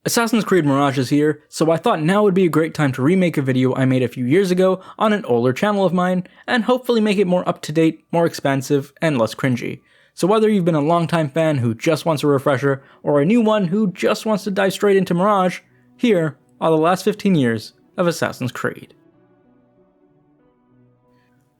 Assassin's Creed Mirage is here, so I thought now would be a great time to remake a video I made a few years ago on an older channel of mine, and hopefully make it more up-to-date, more expansive, and less cringy. So whether you've been a longtime fan who just wants a refresher, or a new one who just wants to dive straight into Mirage, here are the last 15 years of Assassin's Creed.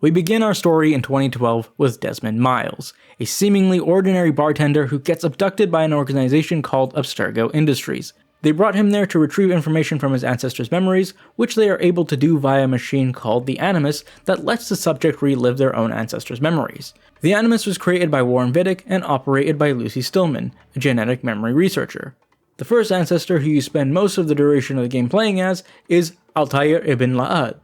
We begin our story in 2012 with Desmond Miles, a seemingly ordinary bartender who gets abducted by an organization called Abstergo Industries. They brought him there to retrieve information from his ancestors' memories, which they are able to do via a machine called the Animus that lets the subject relive their own ancestors' memories. The Animus was created by Warren Vidic and operated by Lucy Stillman, a genetic memory researcher. The first ancestor who you spend most of the duration of the game playing as is Altair ibn La'ad,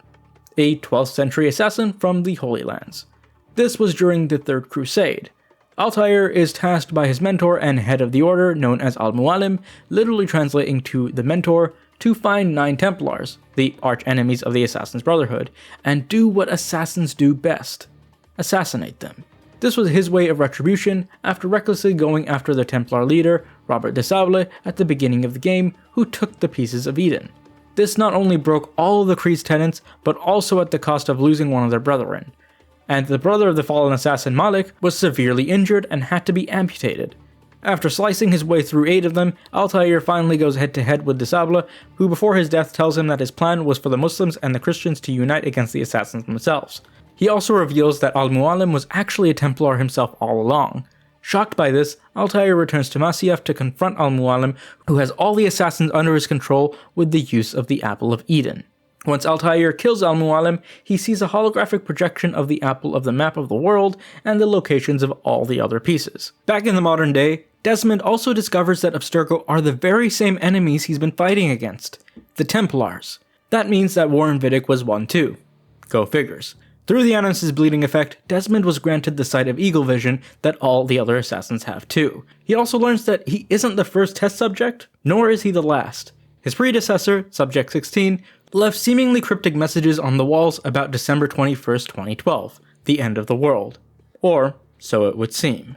a 12th century assassin from the Holy Lands. This was during the Third Crusade. Altair is tasked by his mentor and head of the order, known as Al-Mualim, literally translating to the mentor, to find 9 Templars, the arch-enemies of the Assassin's Brotherhood, and do what assassins do best: assassinate them. This was his way of retribution after recklessly going after the Templar leader, Robert de Sable, at the beginning of the game, who took the pieces of Eden. This not only broke all of the Creed's tenets, but also at the cost of losing one of their brethren. And the brother of the fallen assassin Malik was severely injured and had to be amputated. After slicing his way through 8 of them, Altair finally goes head to head with de Sable, who before his death tells him that his plan was for the Muslims and the Christians to unite against the assassins themselves. He also reveals that Al-Mualim was actually a Templar himself all along. Shocked by this, Altair returns to Masyaf to confront Al-Mualim, who has all the assassins under his control with the use of the Apple of Eden. Once Altair kills Al-Mualim, he sees a holographic projection of the apple of the map of the world and the locations of all the other pieces. Back in the modern day, Desmond also discovers that Abstergo are the very same enemies he's been fighting against, the Templars. That means that Warren Vidic was one too. Go figures. Through the Animus' bleeding effect, Desmond was granted the sight of eagle vision that all the other assassins have too. He also learns that he isn't the first test subject, nor is he the last. His predecessor, Subject 16, left seemingly cryptic messages on the walls about December 21st, 2012, the end of the world. Or, so it would seem.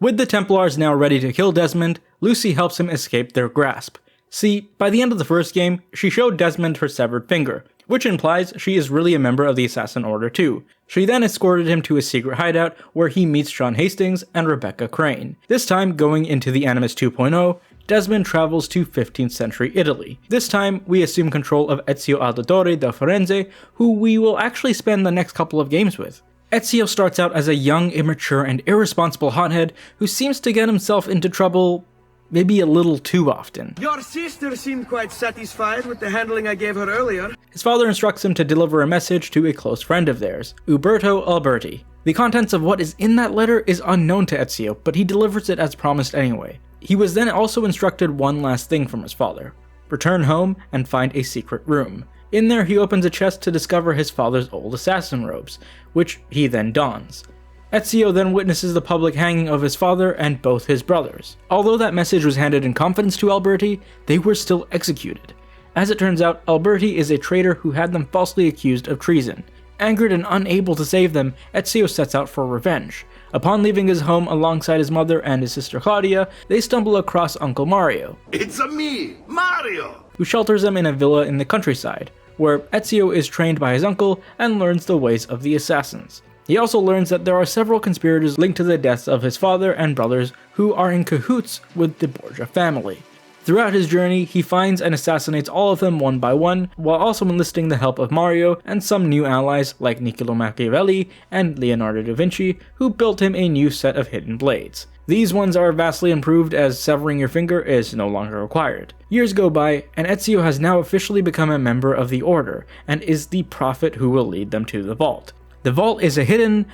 With the Templars now ready to kill Desmond, Lucy helps him escape their grasp. See, by the end of the first game, she showed Desmond her severed finger, which implies she is really a member of the Assassin Order too. She then escorted him to a secret hideout where he meets John Hastings and Rebecca Crane. This time, going into the Animus 2.0, Desmond travels to 15th century Italy. This time, we assume control of Ezio Auditore da Firenze, who we will actually spend the next couple of games with. Ezio starts out as a young, immature, and irresponsible hothead who seems to get himself into trouble maybe a little too often. Your sister seemed quite satisfied with the handling I gave her earlier. His father instructs him to deliver a message to a close friend of theirs, Uberto Alberti. The contents of what is in that letter is unknown to Ezio, but he delivers it as promised anyway. He was then also instructed one last thing from his father: return home and find a secret room. In there he opens a chest to discover his father's old assassin robes, which he then dons. Ezio then witnesses the public hanging of his father and both his brothers. Although that message was handed in confidence to Alberti, they were still executed. As it turns out, Alberti is a traitor who had them falsely accused of treason. Angered and unable to save them, Ezio sets out for revenge. Upon leaving his home alongside his mother and his sister Claudia, they stumble across Uncle Mario. It's me, Mario! Who shelters them in a villa in the countryside, where Ezio is trained by his uncle and learns the ways of the assassins. He also learns that there are several conspirators linked to the deaths of his father and brothers who are in cahoots with the Borgia family. Throughout his journey, he finds and assassinates all of them one by one, while also enlisting the help of Mario and some new allies like Niccolo Machiavelli and Leonardo da Vinci, who built him a new set of hidden blades. These ones are vastly improved as severing your finger is no longer required. Years go by, and Ezio has now officially become a member of the Order, and is the prophet who will lead them to the Vault. The Vault is a hidden,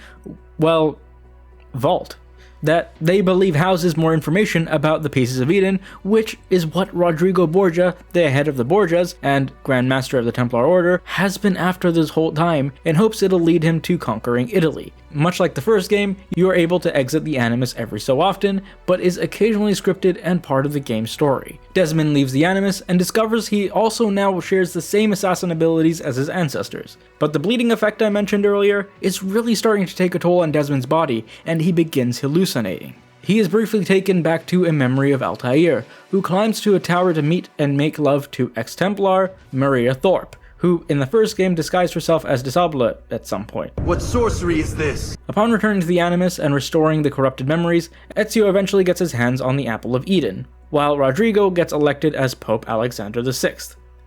well, vault that they believe houses more information about the pieces of Eden, which is what Rodrigo Borgia, the head of the Borgias and Grand Master of the Templar Order, has been after this whole time in hopes it'll lead him to conquering Italy. Much like the first game, you are able to exit the Animus every so often, but is occasionally scripted and part of the game's story. Desmond leaves the Animus and discovers he also now shares the same assassin abilities as his ancestors. But the bleeding effect I mentioned earlier is really starting to take a toll on Desmond's body, and he begins hallucinating. He is briefly taken back to a memory of Altair, who climbs to a tower to meet and make love to ex-Templar Maria Thorpe, who in the first game disguised herself as Disable at some point. What sorcery is this? Upon returning to the Animus and restoring the corrupted memories, Ezio eventually gets his hands on the Apple of Eden, while Rodrigo gets elected as Pope Alexander VI.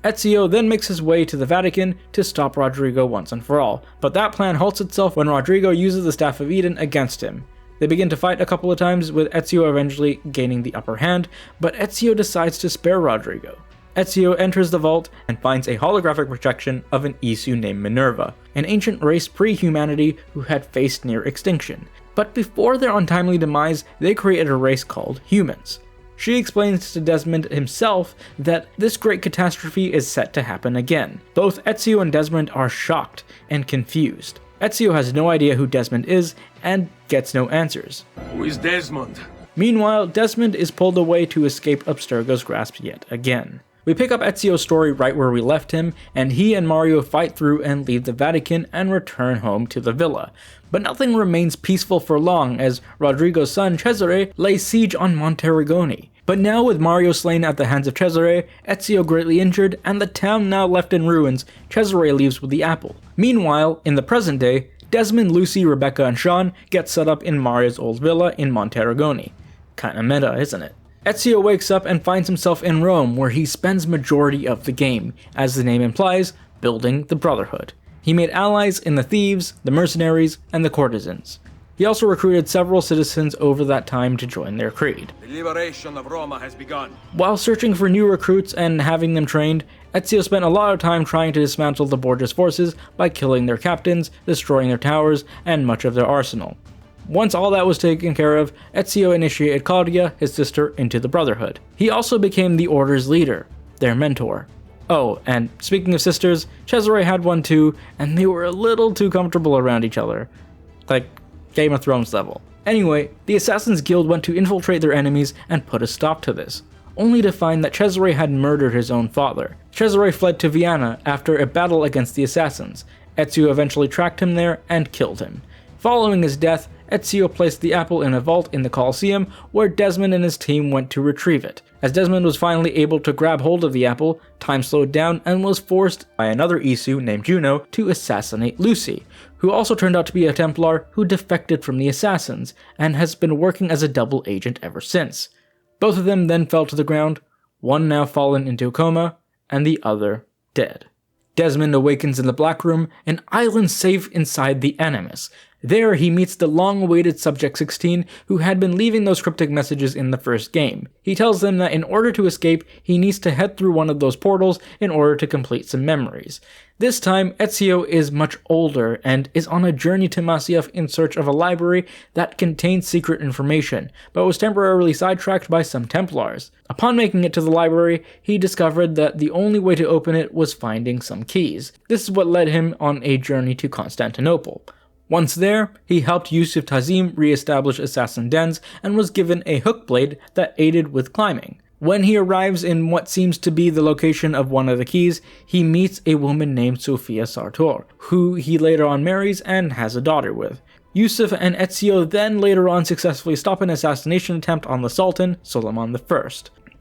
Ezio then makes his way to the Vatican to stop Rodrigo once and for all, but that plan halts itself when Rodrigo uses the Staff of Eden against him. They begin to fight a couple of times, with Ezio eventually gaining the upper hand, but Ezio decides to spare Rodrigo. Ezio enters the vault and finds a holographic projection of an Isu named Minerva, an ancient race pre-humanity who had faced near extinction. But before their untimely demise, they created a race called humans. She explains to Desmond himself that this great catastrophe is set to happen again. Both Ezio and Desmond are shocked and confused. Ezio has no idea who Desmond is and gets no answers. Who is Desmond? Meanwhile, Desmond is pulled away to escape Abstergo's grasp yet again. We pick up Ezio's story right where we left him, and he and Mario fight through and leave the Vatican and return home to the villa. But nothing remains peaceful for long as Rodrigo's son Cesare lays siege on Monterigoni. But now with Mario slain at the hands of Cesare, Ezio greatly injured, and the town now left in ruins, Cesare leaves with the apple. Meanwhile, in the present day, Desmond, Lucy, Rebecca, and Sean get set up in Mario's old villa in Monterigoni. Kinda meta, isn't it? Ezio wakes up and finds himself in Rome, where he spends majority of the game, as the name implies, building the Brotherhood. He made allies in the thieves, the mercenaries, and the courtesans. He also recruited several citizens over that time to join their creed. The liberation of Roma has begun. While searching for new recruits and having them trained, Ezio spent a lot of time trying to dismantle the Borgia's forces by killing their captains, destroying their towers, and much of their arsenal. Once all that was taken care of, Ezio initiated Claudia, his sister, into the Brotherhood. He also became the Order's leader, their mentor. Oh, and speaking of sisters, Cesare had one too, and they were a little too comfortable around each other. Like, Game of Thrones level. Anyway, the Assassin's Guild went to infiltrate their enemies and put a stop to this, only to find that Cesare had murdered his own father. Cesare fled to Vienna after a battle against the Assassins. Ezio eventually tracked him there and killed him. Following his death, Ezio placed the apple in a vault in the Colosseum, where Desmond and his team went to retrieve it. As Desmond was finally able to grab hold of the apple, time slowed down and was forced by another Isu named Juno to assassinate Lucy, who also turned out to be a Templar who defected from the Assassins, and has been working as a double agent ever since. Both of them then fell to the ground, one now fallen into a coma, and the other dead. Desmond awakens in the Black Room, an island safe inside the Animus. There, he meets the long-awaited Subject 16, who had been leaving those cryptic messages in the first game. He tells them that in order to escape, he needs to head through one of those portals in order to complete some memories. This time, Ezio is much older and is on a journey to Masyaf in search of a library that contains secret information, but was temporarily sidetracked by some Templars. Upon making it to the library, he discovered that the only way to open it was finding some keys. This is what led him on a journey to Constantinople. Once there, he helped Yusuf Tazim re-establish assassin dens and was given a hook blade that aided with climbing. When he arrives in what seems to be the location of one of the keys, he meets a woman named Sofia Sartor, who he later on marries and has a daughter with. Yusuf and Ezio then later on successfully stop an assassination attempt on the Sultan, Suleiman I.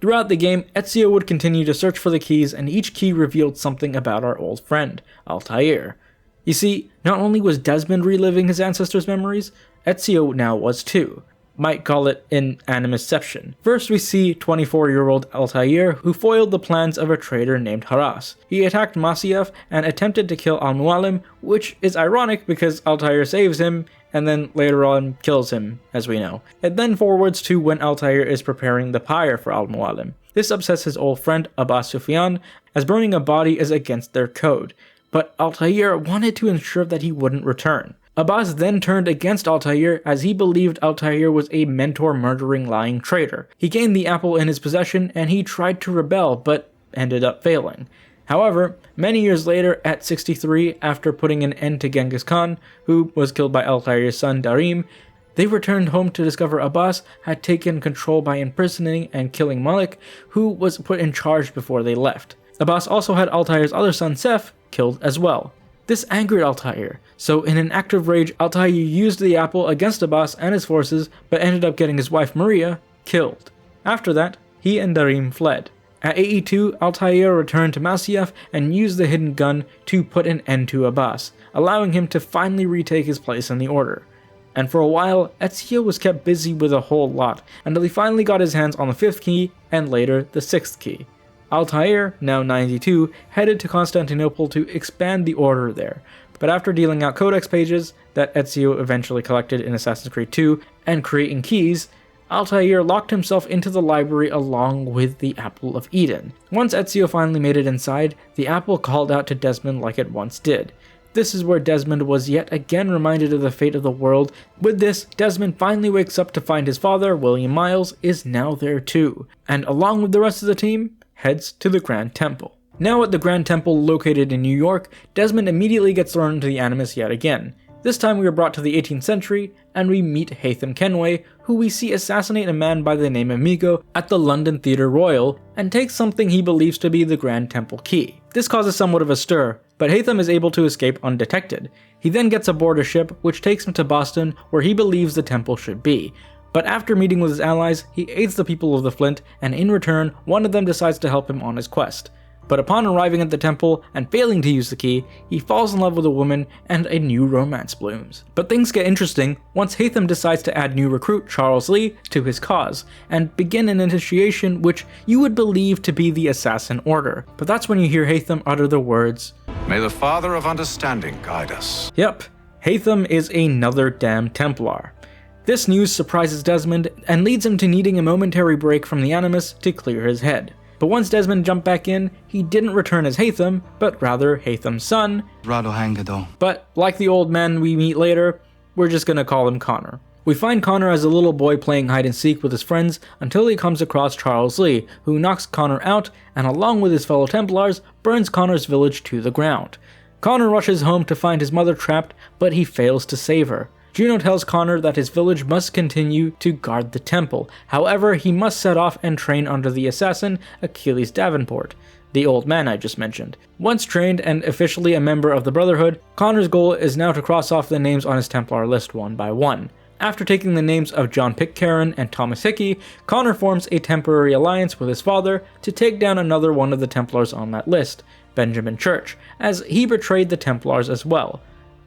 Throughout the game, Ezio would continue to search for the keys, and each key revealed something about our old friend, Altair. You see, not only was Desmond reliving his ancestors' memories, Ezio now was too. Might call it an animusception. First we see 24-year-old Altair, who foiled the plans of a traitor named Haras. He attacked Masyaf and attempted to kill Al-Mualim, which is ironic because Altair saves him, and then later on kills him, as we know. It then forwards to when Altair is preparing the pyre for Al-Mualim. This upsets his old friend Abbas Sufyan, as burning a body is against their code. But Altair wanted to ensure that he wouldn't return. Abbas then turned against Altair as he believed Altair was a mentor-murdering lying traitor. He gained the apple in his possession and he tried to rebel, but ended up failing. However, many years later, at 63, after putting an end to Genghis Khan, who was killed by Altair's son Darim, they returned home to discover Abbas had taken control by imprisoning and killing Malik, who was put in charge before they left. Abbas also had Altair's other son Sef killed as well. This angered Altair, so in an act of rage, Altair used the apple against Abbas and his forces, but ended up getting his wife Maria killed. After that, he and Darim fled. At 82, Altair returned to Masyaf and used the hidden gun to put an end to Abbas, allowing him to finally retake his place in the Order. And for a while, Ezio was kept busy with a whole lot, until he finally got his hands on the 5th key, and later the 6th key. Altair, now 92, headed to Constantinople to expand the Order there, but after dealing out codex pages that Ezio eventually collected in Assassin's Creed 2 and creating keys, Altair locked himself into the library along with the Apple of Eden. Once Ezio finally made it inside, the apple called out to Desmond like it once did. This is where Desmond was yet again reminded of the fate of the world. With this, Desmond finally wakes up to find his father, William Miles, is now there too, and along with the rest of the team, heads to the Grand Temple. Now at the Grand Temple located in New York, Desmond immediately gets thrown into the Animus yet again. This time we are brought to the 18th century, and we meet Haytham Kenway, who we see assassinate a man by the name of Migo at the London Theatre Royal, and take something he believes to be the Grand Temple key. This causes somewhat of a stir, but Haytham is able to escape undetected. He then gets aboard a ship, which takes him to Boston, where he believes the temple should be. But after meeting with his allies, he aids the people of the Flint, and in return, one of them decides to help him on his quest. But upon arriving at the temple and failing to use the key, he falls in love with a woman and a new romance blooms. But things get interesting once Haytham decides to add new recruit Charles Lee to his cause, and begin an initiation which you would believe to be the Assassin Order. But that's when you hear Haytham utter the words, "May the Father of Understanding guide us." Yep, Haytham is another damn Templar. This news surprises Desmond and leads him to needing a momentary break from the Animus to clear his head. But once Desmond jumped back in, he didn't return as Haytham, but rather Haytham's son. But like the old man we meet later, we're just gonna call him Connor. We find Connor as a little boy playing hide and seek with his friends until he comes across Charles Lee, who knocks Connor out and along with his fellow Templars, burns Connor's village to the ground. Connor rushes home to find his mother trapped, but he fails to save her. Juno tells Connor that his village must continue to guard the temple. However, he must set off and train under the assassin Achilles Davenport, the old man I just mentioned. Once trained and officially a member of the Brotherhood, Connor's goal is now to cross off the names on his Templar list one by one. After taking the names of John Pitcairn and Thomas Hickey, Connor forms a temporary alliance with his father to take down another one of the Templars on that list, Benjamin Church, as he betrayed the Templars as well.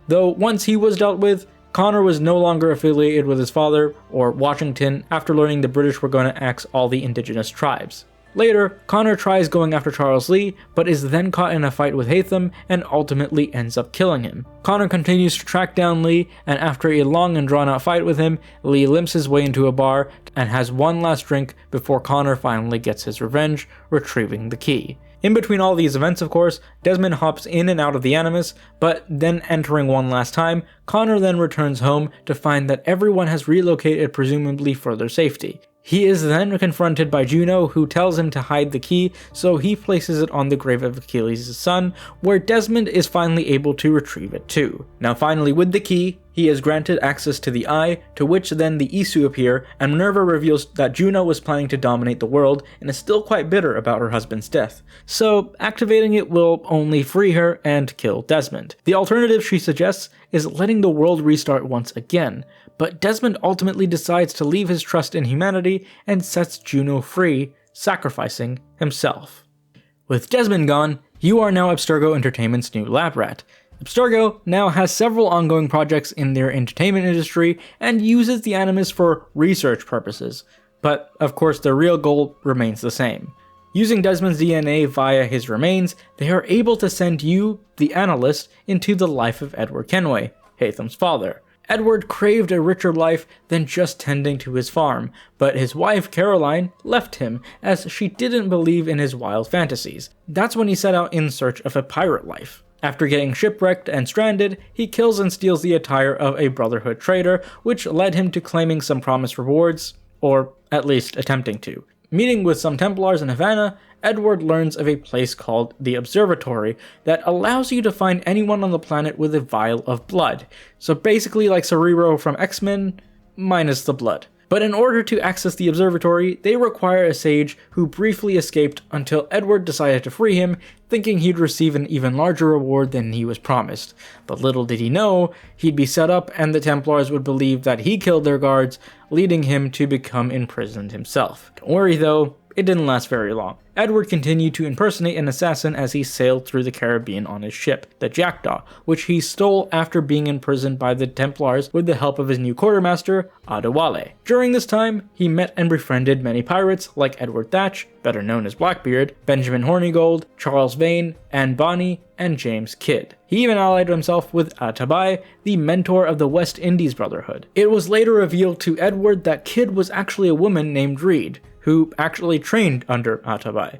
Though once he was dealt with, Connor was no longer affiliated with his father, or Washington, after learning the British were going to axe all the indigenous tribes. Later, Connor tries going after Charles Lee, but is then caught in a fight with Haytham and ultimately ends up killing him. Connor continues to track down Lee, and after a long and drawn out fight with him, Lee limps his way into a bar and has one last drink before Connor finally gets his revenge, retrieving the key. In between all these events, of course, Desmond hops in and out of the Animus, but then entering one last time, Connor then returns home to find that everyone has relocated presumably for their safety. He is then confronted by Juno, who tells him to hide the key, so he places it on the grave of Achilles' son, where Desmond is finally able to retrieve it too. Now finally with the key, he is granted access to the Eye, to which then the Isu appear, and Minerva reveals that Juno was planning to dominate the world and is still quite bitter about her husband's death. So activating it will only free her and kill Desmond. The alternative she suggests is letting the world restart once again, but Desmond ultimately decides to leave his trust in humanity and sets Juno free, sacrificing himself. With Desmond gone, you are now Abstergo Entertainment's new lab rat. Abstergo now has several ongoing projects in their entertainment industry and uses the Animus for research purposes, but of course their real goal remains the same. Using Desmond's DNA via his remains, they are able to send you, the analyst, into the life of Edward Kenway, Haytham's father. Edward craved a richer life than just tending to his farm, but his wife Caroline left him as she didn't believe in his wild fantasies. That's when he set out in search of a pirate life. After getting shipwrecked and stranded, he kills and steals the attire of a Brotherhood trader, which led him to claiming some promised rewards, or at least attempting to. Meeting with some Templars in Havana, Edward learns of a place called the Observatory that allows you to find anyone on the planet with a vial of blood. So basically like Cerero from X-Men, minus the blood. But in order to access the observatory, they require a sage who briefly escaped until Edward decided to free him, thinking he'd receive an even larger reward than he was promised. But little did he know, he'd be set up and the Templars would believe that he killed their guards, leading him to become imprisoned himself. Don't worry though, it didn't last very long. Edward continued to impersonate an assassin as he sailed through the Caribbean on his ship, the Jackdaw, which he stole after being imprisoned by the Templars with the help of his new quartermaster, Adewale. During this time, he met and befriended many pirates like Edward Thatch, better known as Blackbeard, Benjamin Hornigold, Charles Vane, Anne Bonny, and James Kidd. He even allied himself with Atabai, the mentor of the West Indies Brotherhood. It was later revealed to Edward that Kidd was actually a woman named Reed, who actually trained under Atabai.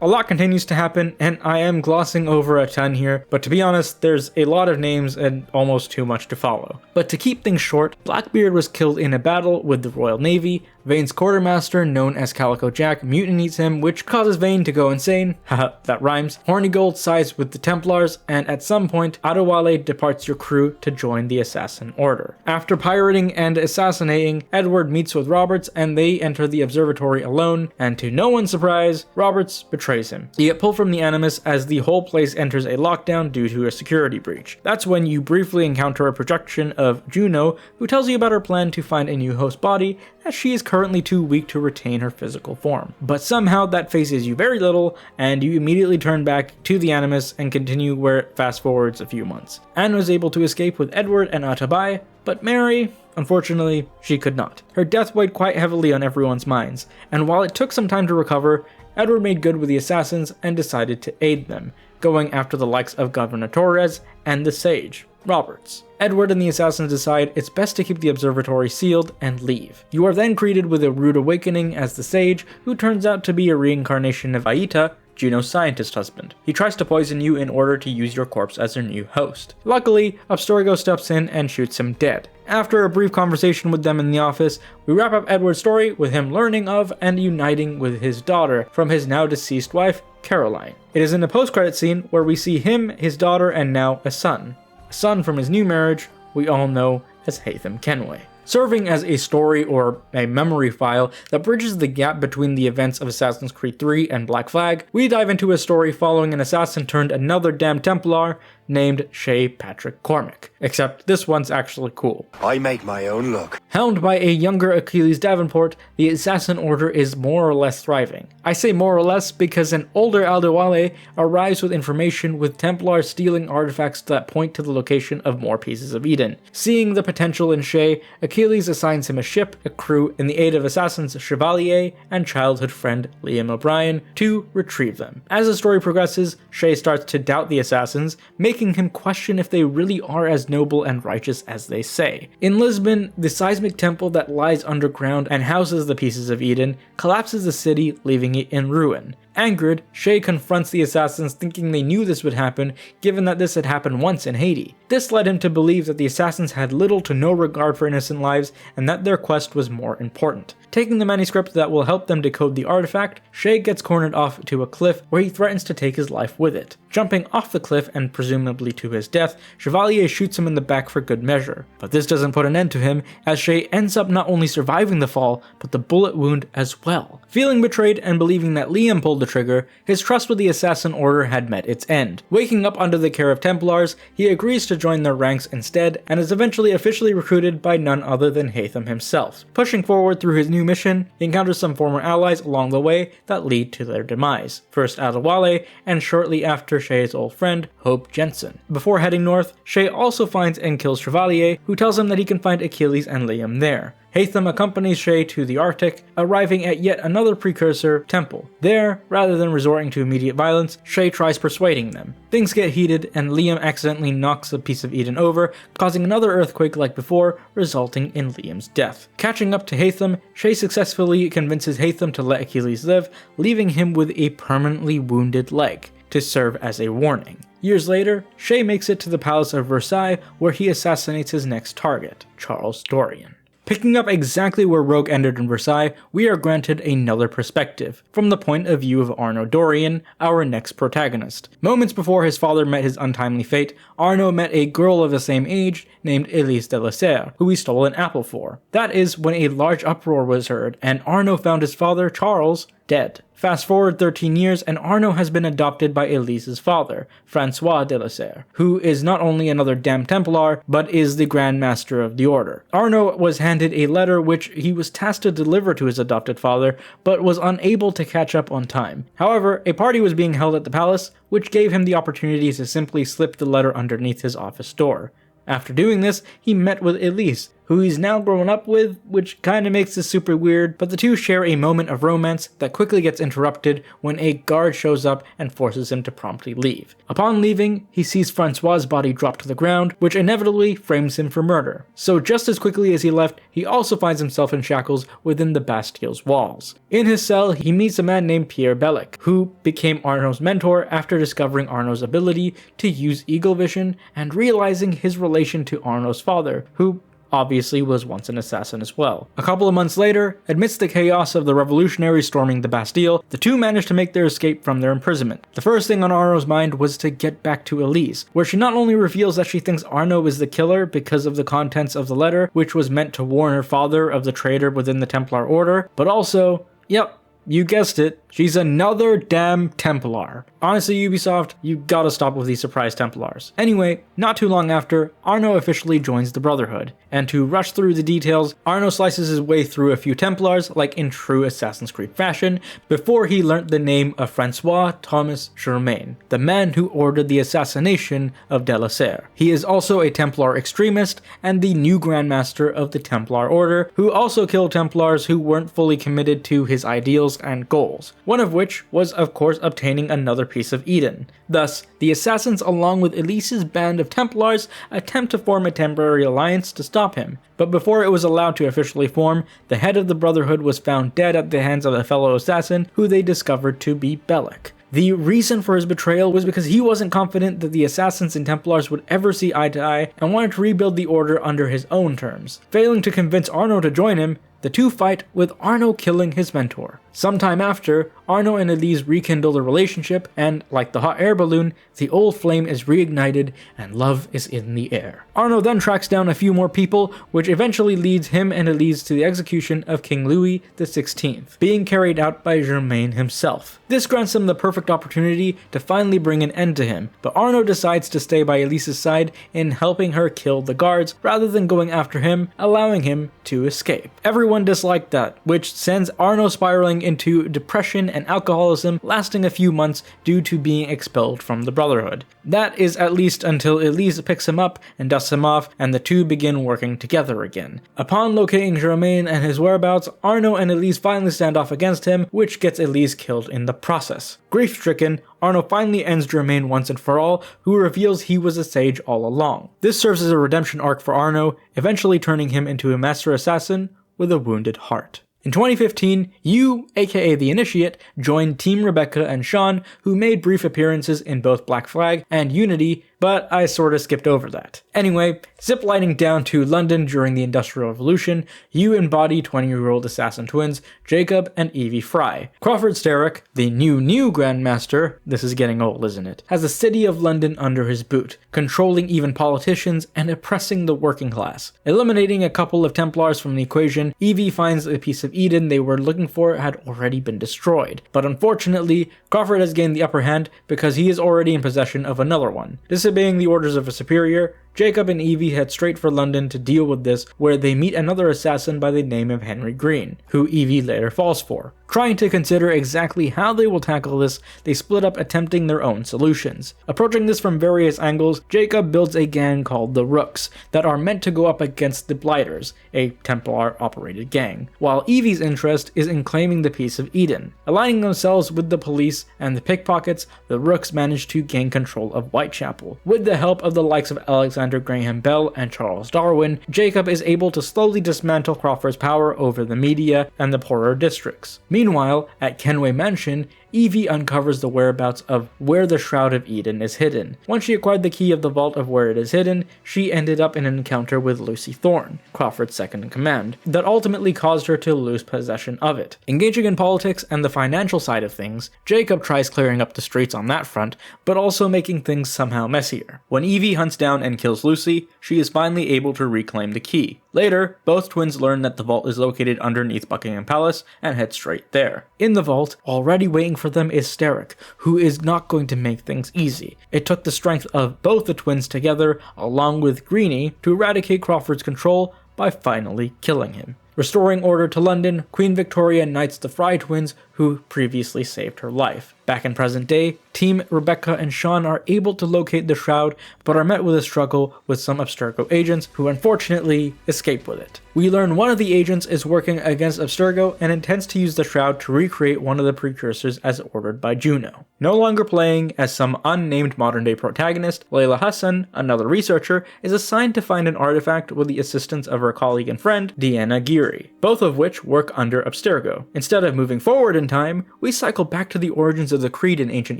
A lot continues to happen, and I am glossing over a ton here, but to be honest, there's a lot of names and almost too much to follow. But to keep things short, Blackbeard was killed in a battle with the Royal Navy. Vane's quartermaster, known as Calico Jack, mutinies him, which causes Vane to go insane. Haha, that rhymes. Hornigold sides with the Templars, and at some point, Adewale departs your crew to join the Assassin Order. After pirating and assassinating, Edward meets with Roberts, and they enter the observatory alone, and to no one's surprise, Roberts betrays him. You get pulled from the Animus as the whole place enters a lockdown due to a security breach. That's when you briefly encounter a projection of Juno, who tells you about her plan to find a new host body, as she is currently too weak to retain her physical form. But somehow that phases you very little, and you immediately turn back to the Animus and continue where it fast forwards a few months. Anne was able to escape with Edward and Atabai, but Mary, unfortunately, she could not. Her death weighed quite heavily on everyone's minds, and while it took some time to recover, Edward made good with the assassins and decided to aid them, going after the likes of Governor Torres and the Sage, Roberts. Edward and the assassins decide it's best to keep the observatory sealed and leave. You are then greeted with a rude awakening as the Sage, who turns out to be a reincarnation of Aita, Juno's scientist husband. He tries to poison you in order to use your corpse as their new host. Luckily, Abstergo steps in and shoots him dead. After a brief conversation with them in the office, we wrap up Edward's story with him learning of and uniting with his daughter from his now deceased wife, Caroline. It is in the post-credit scene where we see him, his daughter, and now a son from his new marriage we all know as Haytham Kenway. Serving as a story or a memory file that bridges the gap between the events of Assassin's Creed 3 and Black Flag, we dive into a story following an assassin turned another damn Templar named Shay Patrick Cormac. Except this one's actually cool. I make my own luck. Helmed by a younger Achilles Davenport, the Assassin Order is more or less thriving. I say more or less because an older Adewale arrives with information with Templars stealing artifacts that point to the location of more pieces of Eden. Seeing the potential in Shay, Achilles assigns him a ship, a crew, and the aid of assassins Chevalier and childhood friend Liam O'Brien to retrieve them. As the story progresses, Shay starts to doubt the assassins, making him question if they really are as noble and righteous as they say. In Lisbon, the seismic temple that lies underground and houses the pieces of Eden collapses the city, leaving it in ruin. Angered, Shay confronts the assassins, thinking they knew this would happen, given that this had happened once in Haiti. This led him to believe that the assassins had little to no regard for innocent lives, and that their quest was more important. Taking the manuscript that will help them decode the artifact, Shay gets cornered off to a cliff where he threatens to take his life with it. Jumping off the cliff and presumably to his death, Chevalier shoots him in the back for good measure. But this doesn't put an end to him, as Shay ends up not only surviving the fall, but the bullet wound as well. Feeling betrayed and believing that Liam pulled the trigger, his trust with the Assassin Order had met its end. Waking up under the care of Templars, he agrees to join their ranks instead, and is eventually officially recruited by none other than Haytham himself. Pushing forward through his new mission, he encounters some former allies along the way that lead to their demise. First Adewale, and shortly after Shay's old friend, Hope Jensen. Before heading north, Shay also finds and kills Chevalier, who tells him that he can find Achilles and Liam there. Haytham accompanies Shay to the Arctic, arriving at yet another precursor temple. There, rather than resorting to immediate violence, Shay tries persuading them. Things get heated, and Liam accidentally knocks a piece of Eden over, causing another earthquake like before, resulting in Liam's death. Catching up to Haytham, Shay successfully convinces Haytham to let Achilles live, leaving him with a permanently wounded leg, to serve as a warning. Years later, Shay makes it to the Palace of Versailles, where he assassinates his next target, Charles Dorian. Picking up exactly where Rogue ended in Versailles, we are granted another perspective, from the point of view of Arno Dorian, our next protagonist. Moments before his father met his untimely fate, Arno met a girl of the same age named Elise de la Serre, who he stole an apple for. That is when a large uproar was heard, and Arno found his father, Charles, dead. Fast forward 13 years, and Arno has been adopted by Elise's father, Francois de la Serre, who is not only another damned Templar, but is the Grand Master of the Order. Arno was handed a letter which he was tasked to deliver to his adopted father, but was unable to catch up on time. However, a party was being held at the palace, which gave him the opportunity to simply slip the letter underneath his office door. After doing this, he met with Elise, who he's now grown up with, which kinda makes this super weird, but the two share a moment of romance that quickly gets interrupted when a guard shows up and forces him to promptly leave. Upon leaving, he sees Francois' body drop to the ground, which inevitably frames him for murder. So just as quickly as he left, he also finds himself in shackles within the Bastille's walls. In his cell, he meets a man named Pierre Bellic, who became Arno's mentor after discovering Arno's ability to use eagle vision and realizing his relation to Arno's father, who obviously was once an assassin as well. A couple of months later, amidst the chaos of the revolutionaries storming the Bastille, the two managed to make their escape from their imprisonment. The first thing on Arno's mind was to get back to Elise, where she not only reveals that she thinks Arno is the killer because of the contents of the letter, which was meant to warn her father of the traitor within the Templar Order, but also, yep, you guessed it, she's another damn Templar. Honestly, Ubisoft, you gotta stop with these surprise Templars. Anyway, not too long after, Arno officially joins the Brotherhood, and to rush through the details, Arno slices his way through a few Templars like in true Assassin's Creed fashion, before he learnt the name of Francois Thomas Germain, the man who ordered the assassination of de la Serre. He is also a Templar extremist, and the new Grand Master of the Templar Order, who also killed Templars who weren't fully committed to his ideals and goals, one of which was of course obtaining another piece of Eden. Thus, the assassins along with Elise's band of Templars attempt to form a temporary alliance to stop him, but before it was allowed to officially form, the head of the Brotherhood was found dead at the hands of a fellow assassin who they discovered to be Bellic. The reason for his betrayal was because he wasn't confident that the Assassins and Templars would ever see eye to eye and wanted to rebuild the Order under his own terms. Failing to convince Arno to join him, the two fight, with Arno killing his mentor. Sometime after, Arno and Elise rekindle the relationship, and like the hot air balloon, the old flame is reignited and love is in the air. Arno then tracks down a few more people, which eventually leads him and Elise to the execution of King Louis XVI, being carried out by Germain himself. This grants him the perfect opportunity to finally bring an end to him, but Arno decides to stay by Elise's side in helping her kill the guards rather than going after him, allowing him to escape. Everyone disliked that, which sends Arno spiraling into depression and alcoholism, lasting a few months due to being expelled from the Brotherhood. That is at least until Elise picks him up and dusts him off, and the two begin working together again. Upon locating Germain and his whereabouts, Arno and Elise finally stand off against him, which gets Elise killed in the process. Grief-stricken, Arno finally ends Germain once and for all, who reveals he was a sage all along. This serves as a redemption arc for Arno, eventually turning him into a master assassin with a wounded heart. In 2015, you, aka the Initiate, joined Team Rebecca and Sean, who made brief appearances in both Black Flag and Unity, but I sorta skipped over that. Anyway, ziplining down to London during the Industrial Revolution, you embody 20-year-old assassin twins Jacob and Evie Fry. Crawford Starrick, the new Grandmaster, this is getting old, isn't it, has the city of London under his boot, controlling even politicians and oppressing the working class. Eliminating a couple of Templars from the equation, Evie finds a piece of Eden they were looking for had already been destroyed. But unfortunately, Crawford has gained the upper hand because he is already in possession of another one. Disobeying the orders of a superior, Jacob and Evie head straight for London to deal with this, where they meet another assassin by the name of Henry Green, who Evie later falls for. Trying to consider exactly how they will tackle this, they split up attempting their own solutions. Approaching this from various angles, Jacob builds a gang called the Rooks that are meant to go up against the Blighters, a Templar-operated gang, while Evie's interest is in claiming the piece of Eden. Aligning themselves with the police and the pickpockets, the Rooks manage to gain control of Whitechapel, with the help of the likes of Alexander Alexander Graham Bell and Charles Darwin, Jacob is able to slowly dismantle Crawford's power over the media and the poorer districts. Meanwhile, at Kenway Mansion, Evie uncovers the whereabouts of where the Shroud of Eden is hidden. Once she acquired the key of the vault of where it is hidden, she ended up in an encounter with Lucy Thorne, Crawford's second-in-command, that ultimately caused her to lose possession of it. Engaging in politics and the financial side of things, Jacob tries clearing up the streets on that front, but also making things somehow messier. When Evie hunts down and kills Lucy, she is finally able to reclaim the key. Later, both twins learn that the vault is located underneath Buckingham Palace and head straight there. In the vault, already waiting for them is Steric, who is not going to make things easy. It took the strength of both the twins together, along with Greenie, to eradicate Crawford's control by finally killing him. Restoring order to London, Queen Victoria knights the Fry twins, who previously saved her life. Back in present day, Team Rebecca and Sean are able to locate the Shroud, but are met with a struggle with some Abstergo agents who unfortunately escape with it. We learn one of the agents is working against Abstergo and intends to use the Shroud to recreate one of the precursors as ordered by Juno. No longer playing as some unnamed modern day protagonist, Layla Hassan, another researcher, is assigned to find an artifact with the assistance of her colleague and friend, Deanna Geary, both of which work under Abstergo. Instead of moving forward in time, we cycle back to the origins of the Creed in ancient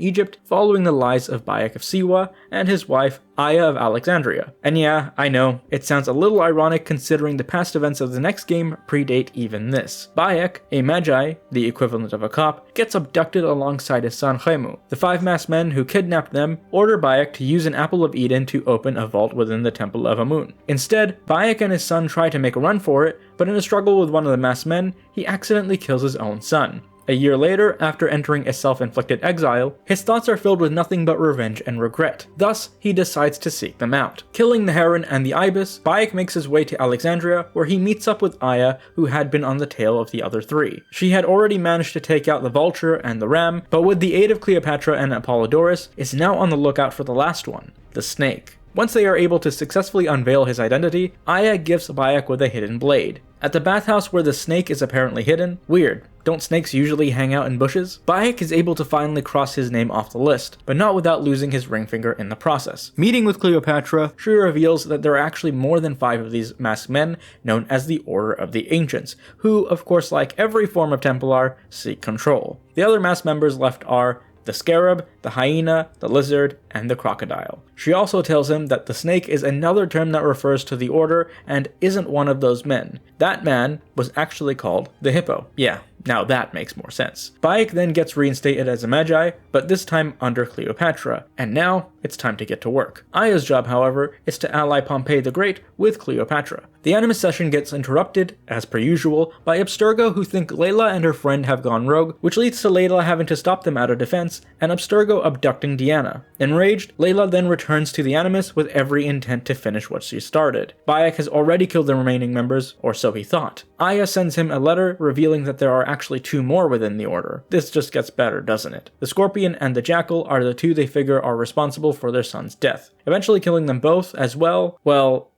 Egypt, following the lives of Bayek of Siwa and his wife, Aya of Alexandria. And yeah, I know, it sounds a little ironic considering the past events of the next game predate even this. Bayek, a magi, the equivalent of a cop, gets abducted alongside his son Khemu. The five masked men who kidnapped them order Bayek to use an Apple of Eden to open a vault within the Temple of Amun. Instead, Bayek and his son try to make a run for it, but in a struggle with one of the masked men, he accidentally kills his own son. A year later, after entering a self-inflicted exile, his thoughts are filled with nothing but revenge and regret. Thus, he decides to seek them out. Killing the Heron and the Ibis, Bayek makes his way to Alexandria, where he meets up with Aya, who had been on the tail of the other three. She had already managed to take out the Vulture and the Ram, but with the aid of Cleopatra and Apollodorus, is now on the lookout for the last one, the Snake. Once they are able to successfully unveil his identity, Aya gifts Bayek with a hidden blade. At the bathhouse where the snake is apparently hidden, weird, don't snakes usually hang out in bushes? Bayek is able to finally cross his name off the list, but not without losing his ring finger in the process. Meeting with Cleopatra, she reveals that there are actually more than 5 of these masked men, known as the Order of the Ancients, who, of course like every form of Templar, seek control. The other masked members left are the Scarab, the Hyena, the Lizard, and the Crocodile. She also tells him that the Snake is another term that refers to the Order and isn't one of those men. That man was actually called the Hippo. Yeah, now that makes more sense. Bayek then gets reinstated as a Magi, but this time under Cleopatra, and now it's time to get to work. Aya's job, however, is to ally Pompey the Great with Cleopatra. The Animus session gets interrupted, as per usual, by Abstergo who think Layla and her friend have gone rogue, which leads to Layla having to stop them out of defense, and Abstergo abducting Deanna. Enraged, Layla then returns to the Animus with every intent to finish what she started. Bayek has already killed the remaining members, or so he thought. Aya sends him a letter revealing that there are actually 2 more within the Order. This just gets better, doesn't it? The Scorpion and the Jackal are the 2 they figure are responsible for their son's death. Eventually killing them both as well,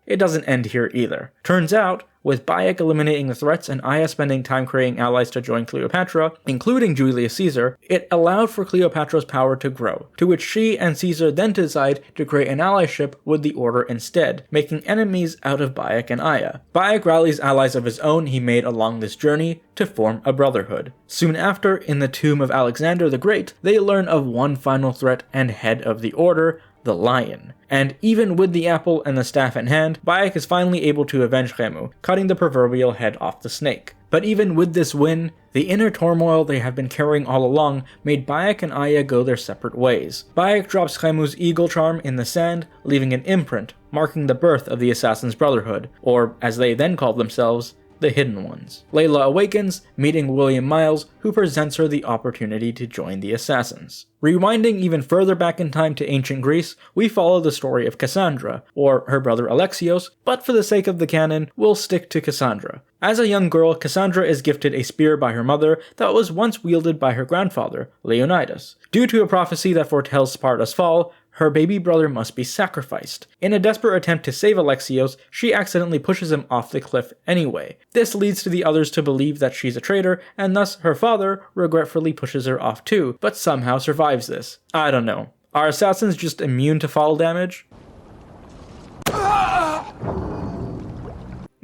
it doesn't end here either. Turns out, with Bayek eliminating the threats and Aya spending time creating allies to join Cleopatra, including Julius Caesar, it allowed for Cleopatra's power to grow, to which she and Caesar then decide to create an allyship with the Order instead, making enemies out of Bayek and Aya. Bayek rallies allies of his own he made along this journey to form a brotherhood. Soon after, in the tomb of Alexander the Great, they learn of one final threat and head of the Order, the Lion. And even with the apple and the staff in hand, Bayek is finally able to avenge Khemu, cutting the proverbial head off the snake. But even with this win, the inner turmoil they have been carrying all along made Bayek and Aya go their separate ways. Bayek drops Khemu's eagle charm in the sand, leaving an imprint, marking the birth of the Assassin's Brotherhood, or as they then called themselves, the Hidden Ones. Layla awakens, meeting William Miles, who presents her the opportunity to join the Assassins. Rewinding even further back in time to ancient Greece, we follow the story of Cassandra, or her brother Alexios, but for the sake of the canon, we'll stick to Cassandra. As a young girl, Cassandra is gifted a spear by her mother that was once wielded by her grandfather, Leonidas. Due to a prophecy that foretells Sparta's fall, her baby brother must be sacrificed. In a desperate attempt to save Alexios, she accidentally pushes him off the cliff anyway. This leads to the others to believe that she's a traitor, and thus her father regretfully pushes her off too, but somehow survives this. I don't know. Are assassins just immune to fall damage?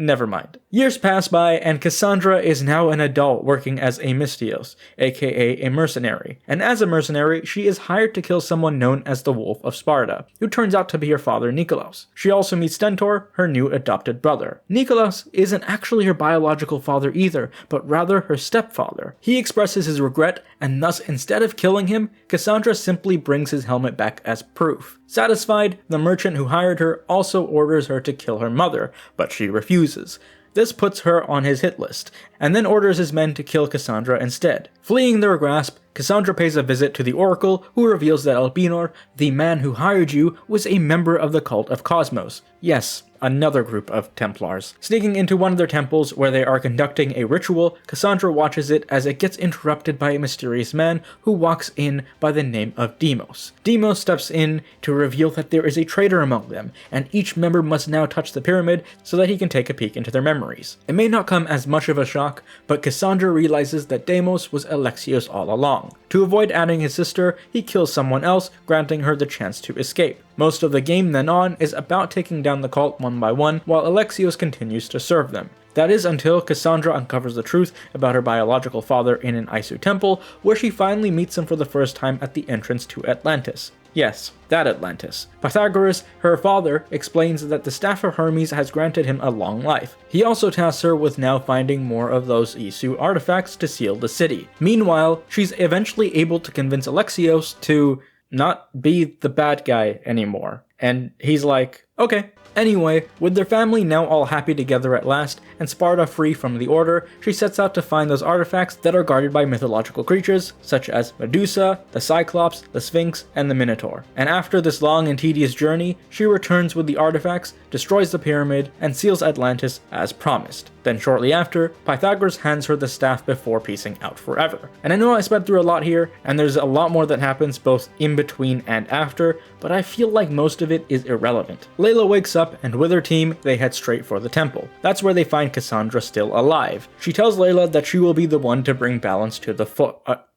never mind. Years pass by, and Cassandra is now an adult working as a Mystios, aka a mercenary. And as a mercenary, she is hired to kill someone known as the Wolf of Sparta, who turns out to be her father Nikolaos. She also meets Stentor, her new adopted brother. Nikolaos isn't actually her biological father either, but rather her stepfather. He expresses his regret, and thus instead of killing him, Cassandra simply brings his helmet back as proof. Satisfied, the merchant who hired her also orders her to kill her mother, but she refuses. This puts her on his hit list, and then orders his men to kill Cassandra instead. Fleeing their grasp, Cassandra pays a visit to the Oracle, who reveals that Elpenor, the man who hired you, was a member of the Cult of Cosmos. Yes, another group of Templars. Sneaking into one of their temples where they are conducting a ritual, Cassandra watches it as it gets interrupted by a mysterious man who walks in by the name of Deimos. Deimos steps in to reveal that there is a traitor among them, and each member must now touch the pyramid so that he can take a peek into their memories. It may not come as much of a shock, but Cassandra realizes that Deimos was Alexios all along. To avoid adding his sister, he kills someone else, granting her the chance to escape. Most of the game then on is about taking down the cult one by one, while Alexios continues to serve them. That is until Cassandra uncovers the truth about her biological father in an Isu temple, where she finally meets him for the first time at the entrance to Atlantis. Yes, that Atlantis. Pythagoras, her father, explains that the Staff of Hermes has granted him a long life. He also tasks her with now finding more of those Isu artifacts to seal the city. Meanwhile, she's eventually able to convince Alexios to not be the bad guy anymore. And he's like, okay. Anyway, with their family now all happy together at last, and Sparta free from the Order, she sets out to find those artifacts that are guarded by mythological creatures, such as Medusa, the Cyclops, the Sphinx, and the Minotaur. And after this long and tedious journey, she returns with the artifacts, destroys the pyramid, and seals Atlantis as promised. Then shortly after, Pythagoras hands her the staff before peacing out forever. And I know I sped through a lot here, and there's a lot more that happens both in between and after, but I feel like most of it is irrelevant. Layla wakes up, and with her team, they head straight for the temple. That's where they find Cassandra still alive. She tells Layla that she will be the one to bring balance to the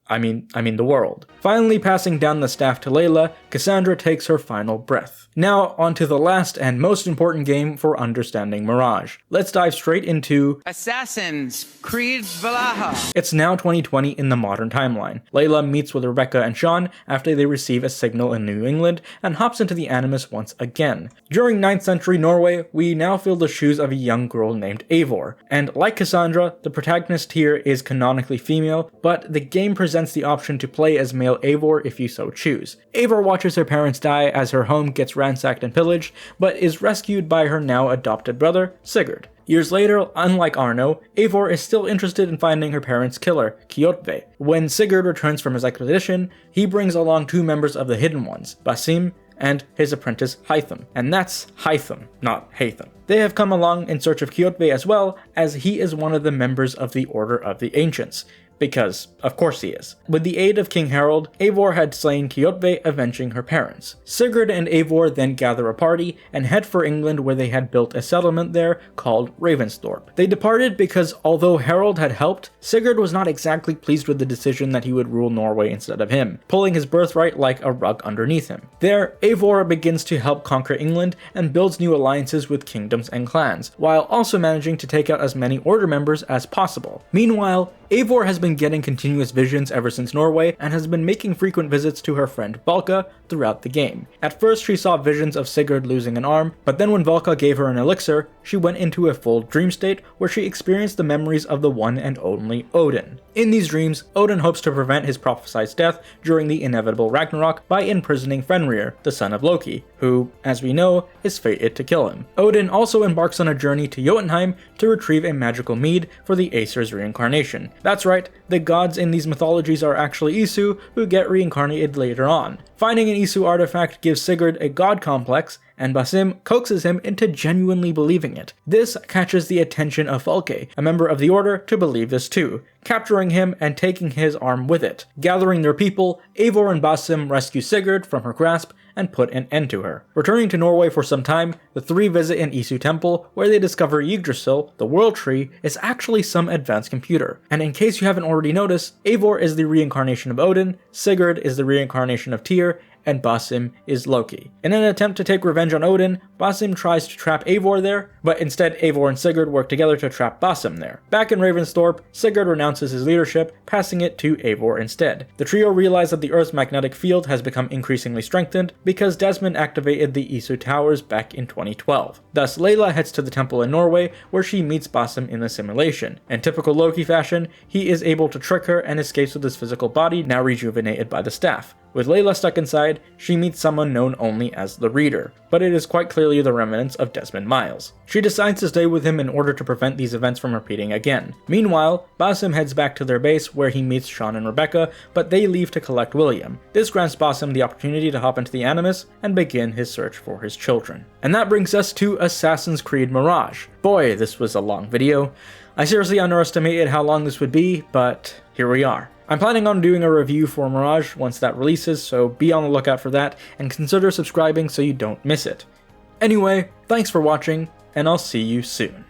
the world. Finally passing down the staff to Layla, Cassandra takes her final breath. Now, onto the last and most important game for understanding Mirage. Let's dive straight into Assassin's Creed Valhalla. It's now 2020 in the modern timeline. Layla meets with Rebecca and Sean after they receive a signal in New England and hops into the Animus once again. During 9th century Norway, we now fill the shoes of a young girl named Eivor. And like Cassandra, the protagonist here is canonically female, but the game presents the option to play as male Eivor if you so choose. Eivor watches her parents die as her home gets ransacked and pillaged, but is rescued by her now adopted brother, Sigurd. Years later, unlike Arno, Eivor is still interested in finding her parents' killer, Kjotve. When Sigurd returns from his expedition, he brings along two members of the Hidden Ones, Basim and his apprentice Hytham. And that's Hytham, not Hatham. They have come along in search of Kjotve as well, as he is one of the members of the Order of the Ancients. Because, of course he is. With the aid of King Harold, Eivor had slain Kjotve, avenging her parents. Sigurd and Eivor then gather a party and head for England, where they had built a settlement there called Ravensthorpe. They departed because although Harold had helped, Sigurd was not exactly pleased with the decision that he would rule Norway instead of him, pulling his birthright like a rug underneath him. There, Eivor begins to help conquer England and builds new alliances with kingdoms and clans, while also managing to take out as many Order members as possible. Meanwhile, Eivor has been getting continuous visions ever since Norway, and has been making frequent visits to her friend Valka throughout the game. At first she saw visions of Sigurd losing an arm, but then when Valka gave her an elixir, she went into a full dream state where she experienced the memories of the one and only Odin. In these dreams, Odin hopes to prevent his prophesied death during the inevitable Ragnarok by imprisoning Fenrir, the son of Loki, who, as we know, is fated to kill him. Odin also embarks on a journey to Jotunheim to retrieve a magical mead for the Aesir's reincarnation. That's right, the gods in these mythologies are actually Isu, who get reincarnated later on. Finding an Isu artifact gives Sigurd a god complex, and Basim coaxes him into genuinely believing it. This catches the attention of Falke, a member of the Order, to believe this too, capturing him and taking his arm with it. Gathering their people, Eivor and Basim rescue Sigurd from her grasp and put an end to her. Returning to Norway for some time, the three visit an Isu temple, where they discover Yggdrasil, the World Tree, is actually some advanced computer. And in case you haven't already noticed, Eivor is the reincarnation of Odin, Sigurd is the reincarnation of Tyr, and Basim is Loki. In an attempt to take revenge on Odin, Basim tries to trap Eivor there, but instead Eivor and Sigurd work together to trap Basim there. Back in Ravensthorpe, Sigurd renounces his leadership, passing it to Eivor instead. The trio realize that the Earth's magnetic field has become increasingly strengthened because Desmond activated the Isu Towers back in 2012. Thus, Layla heads to the temple in Norway, where she meets Basim in the simulation. In typical Loki fashion, he is able to trick her and escapes with his physical body, now rejuvenated by the staff. With Layla stuck inside, she meets someone known only as the Reader, but it is quite clearly the remnants of Desmond Miles. She decides to stay with him in order to prevent these events from repeating again. Meanwhile, Basim heads back to their base where he meets Sean and Rebecca, but they leave to collect William. This grants Basim the opportunity to hop into the Animus and begin his search for his children. And that brings us to Assassin's Creed Mirage. Boy, this was a long video. I seriously underestimated how long this would be, but here we are. I'm planning on doing a review for Mirage once that releases, so be on the lookout for that, and consider subscribing so you don't miss it. Anyway, thanks for watching, and I'll see you soon.